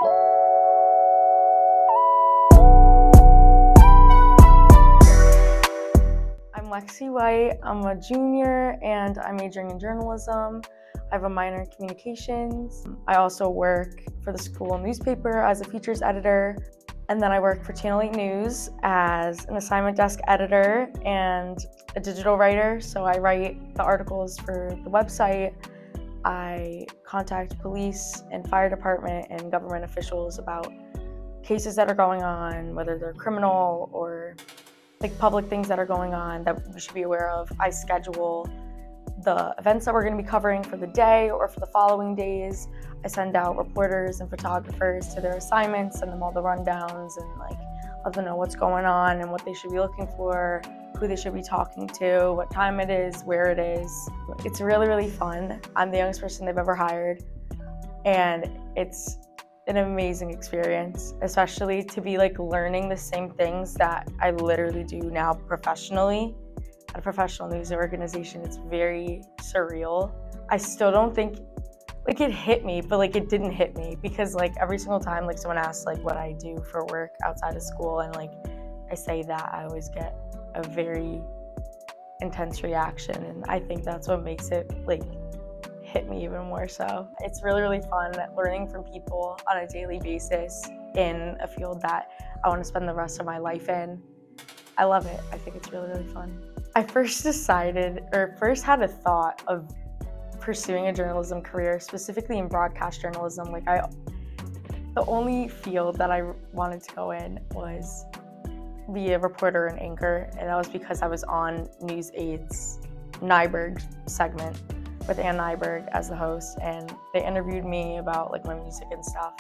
I'm Lexi White. I'm a junior and I'm majoring in journalism. I have a minor in communications. I also work for the school newspaper as a features editor. And then I work for Channel 8 News as an assignment desk editor and a digital writer. So I write the articles for the website. I contact police and fire department and government officials about cases that are going on, whether they're criminal or like public things that are going on that we should be aware of. I schedule the events that we're going to be covering for the day or for the following days. I send out reporters and photographers to their assignments, send them all the rundowns and let them know what's going on and what they should be looking for, who they should be talking to, what time it is, where it is. It's really, really fun. I'm the youngest person they've ever hired, and it's an amazing experience, especially to be learning the same things that I literally do now professionally at a professional news organization. It's very surreal. I still don't think it hit me, but it didn't hit me because every single time someone asks what I do for work outside of school and I say that, I always get a very intense reaction, and I think that's what makes it hit me even more so. It's really, really fun learning from people on a daily basis in a field that I want to spend the rest of my life in. I love it. I think it's really, really fun. I first had a thought of pursuing a journalism career, specifically in broadcast journalism. The only field that I wanted to go in was be a reporter and anchor, and that was because I was on News 8's Nyberg segment with Ann Nyberg as the host, and they interviewed me about my music and stuff,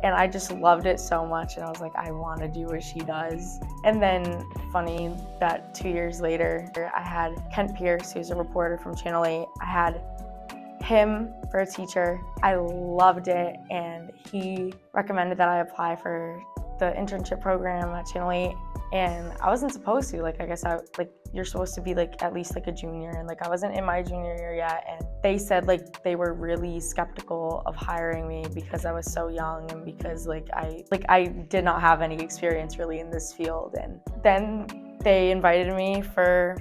and I just loved it so much, and I was I want to do what she does. And then funny that 2 years later, I had Kent Pierce, who's a reporter from Channel 8. I had him for a teacher. I loved it, and he recommended that I apply for the internship program at Channel 8, and I wasn't supposed to. I guess you're supposed to be at least a junior, and I wasn't in my junior year yet, and they said they were really skeptical of hiring me because I was so young and because I did not have any experience really in this field. And then they invited me for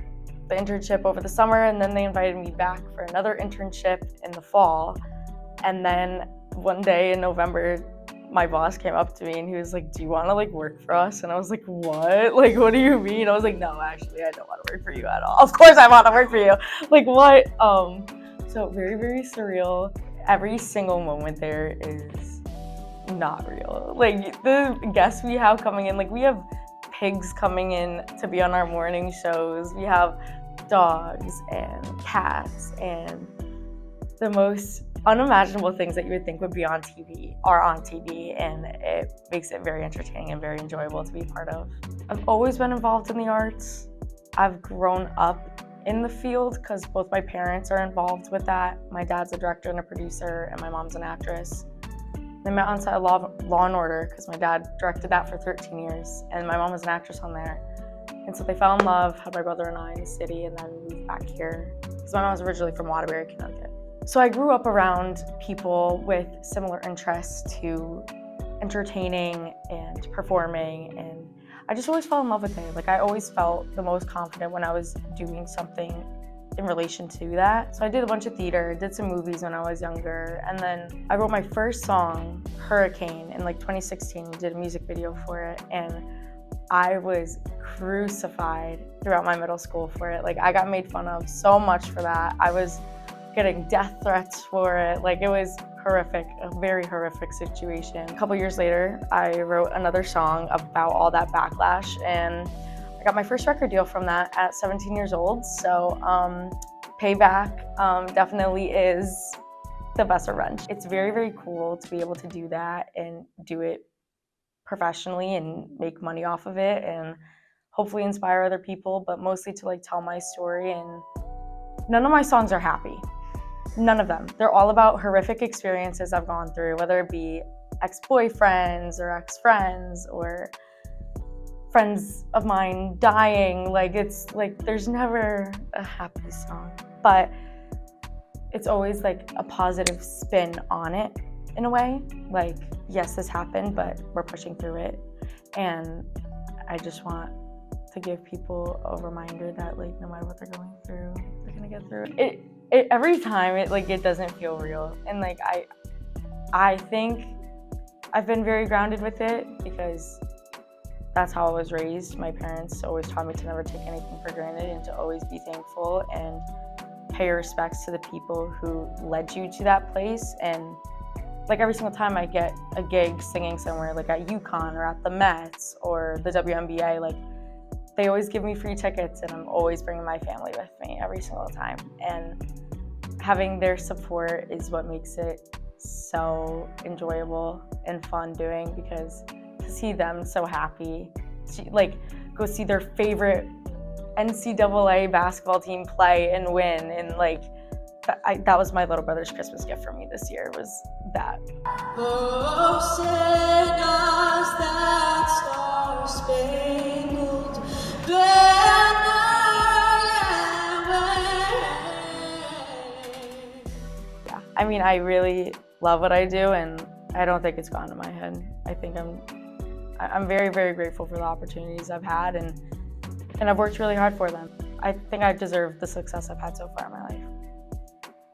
the internship over the summer, and then they invited me back for another internship in the fall. And then one day in November, my boss came up to me and he was do you want to work for us? And I was what? What do you mean? I was no, actually, I don't want to work for you at all. Of course I want to work for you. What? So very, very surreal. Every single moment there is not real. The guests we have coming in, we have pigs coming in to be on our morning shows. We have dogs and cats, and the most unimaginable things that you would think would be on TV are on TV, and it makes it very entertaining and very enjoyable to be part of. I've always been involved in the arts. I've grown up in the field because both my parents are involved with that. My dad's a director and a producer, and my mom's an actress. They met on set of Law and Order because my dad directed that for 13 years, and my mom was an actress on there. And so they fell in love, had my brother and I in the city, and then moved back here because my mom was originally from Waterbury, Connecticut. So I grew up around people with similar interests to entertaining and performing, and I just always fell in love with it. I always felt the most confident when I was doing something in relation to that. So I did a bunch of theater, did some movies when I was younger, and then I wrote my first song, Hurricane, in 2016. We did a music video for it, and I was crucified throughout my middle school for it. I got made fun of so much for that. I was getting death threats for it. It was horrific, a very horrific situation. A couple years later, I wrote another song about all that backlash, and I got my first record deal from that at 17 years old. So payback definitely is the best revenge. It's very, very cool to be able to do that and do it professionally and make money off of it and hopefully inspire other people, but mostly to tell my story. And none of my songs are happy. None of them. They're all about horrific experiences I've gone through, whether it be ex-boyfriends or ex-friends or friends of mine dying. There's never a happy song, but it's always a positive spin on it. in a way. Like, yes, this happened, but we're pushing through it. And I just want to give people a reminder that, like, no matter what they're going through, they're gonna get through it. Every time it doesn't feel real. And like, I think I've been very grounded with it because that's how I was raised. My parents always taught me to never take anything for granted and to always be thankful and pay respects to the people who led you to that place. And like every single time I get a gig singing somewhere, like at UConn or at the Mets or the WNBA, like they always give me free tickets, and I'm always bringing my family with me every single time. And having their support is what makes it so enjoyable and fun doing, because to see them so happy, like go see their favorite NCAA basketball team play and win, and like that was my little brother's Christmas gift for me this year, was that. Oh, sing us that star-spangled banner. Yeah, I mean, I really love what I do, and I don't think it's gone to my head. I think I'm very, very grateful for the opportunities I've had, and I've worked really hard for them. I think I deserve the success I've had so far in my life.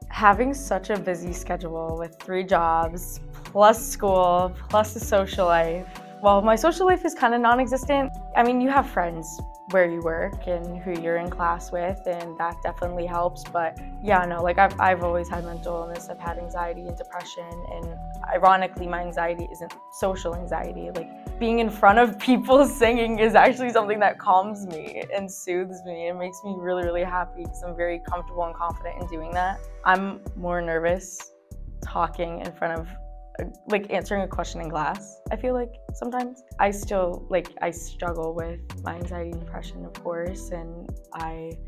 Having such a busy schedule with 3 jobs, plus school, plus the social life. Well, my social life is kind of non-existent. I mean, you have friends where you work and who you're in class with, and that definitely helps. But yeah, no, like I've always had mental illness. I've had anxiety and depression, and ironically, my anxiety isn't social anxiety. Like being in front of people singing is actually something that calms me and soothes me. It makes me really, really happy because I'm very comfortable and confident in doing that. I'm more nervous talking in front of, like, answering a question in class, I feel like sometimes. I struggle with my anxiety and depression, of course, and I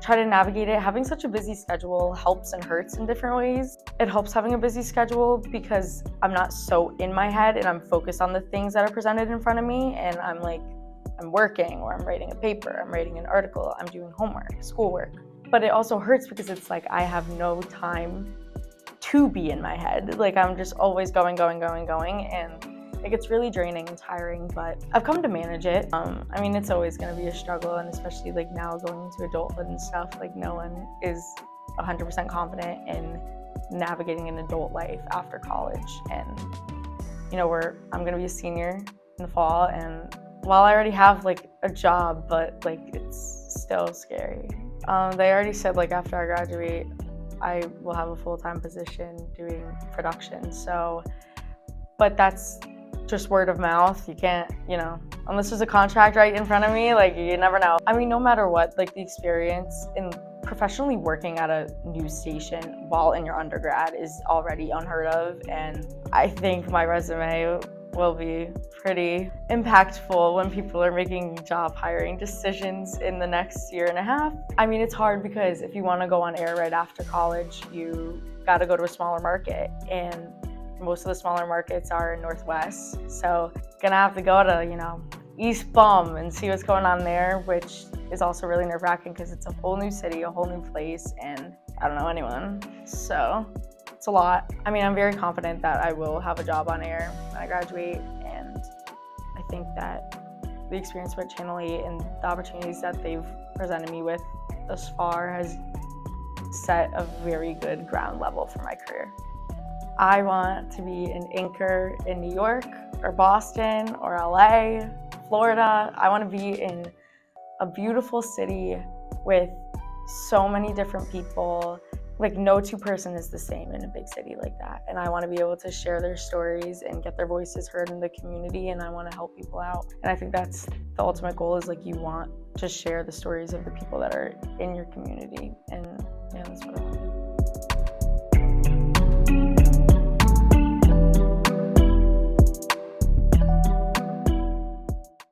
try to navigate it. Having such a busy schedule helps and hurts in different ways. It helps having a busy schedule because I'm not so in my head and I'm focused on the things that are presented in front of me, and I'm working, or I'm writing a paper, I'm writing an article, I'm doing homework, schoolwork. But it also hurts because it's like I have no time to be in my head. Like I'm just always going, and it gets really draining and tiring, but I've come to manage it. I mean, it's always gonna be a struggle, and especially like now going into adulthood and stuff, like no one is 100% confident in navigating an adult life after college. And you know, I'm gonna be a senior in the fall, and while I already have like a job, but like it's still scary. They already said like after I graduate, I will have a full-time position doing production. So, but that's just word of mouth. You can't, unless there's a contract right in front of me, like you never know. I mean, no matter what, like the experience in professionally working at a news station while in your undergrad is already unheard of. And I think my resume will be pretty impactful when people are making job hiring decisions in the next year and a half. I mean, it's hard because if you want to go on air right after college, you got to go to a smaller market, and most of the smaller markets are in Northwest. So gonna have to go to, East Bum and see what's going on there, which is also really nerve-wracking because it's a whole new city, a whole new place, and I don't know anyone. So it's a lot. I mean, I'm very confident that I will have a job on air when I graduate, and I think that the experience with Channel 8 and the opportunities that they've presented me with thus far has set a very good ground level for my career. I want to be an anchor in New York or Boston or LA, Florida. I want to be in a beautiful city with so many different people. Like no two person is the same in a big city like that. And I want to be able to share their stories and get their voices heard in the community, and I want to help people out. And I think that's the ultimate goal, is like you want to share the stories of the people that are in your community. And yeah, that's what I want.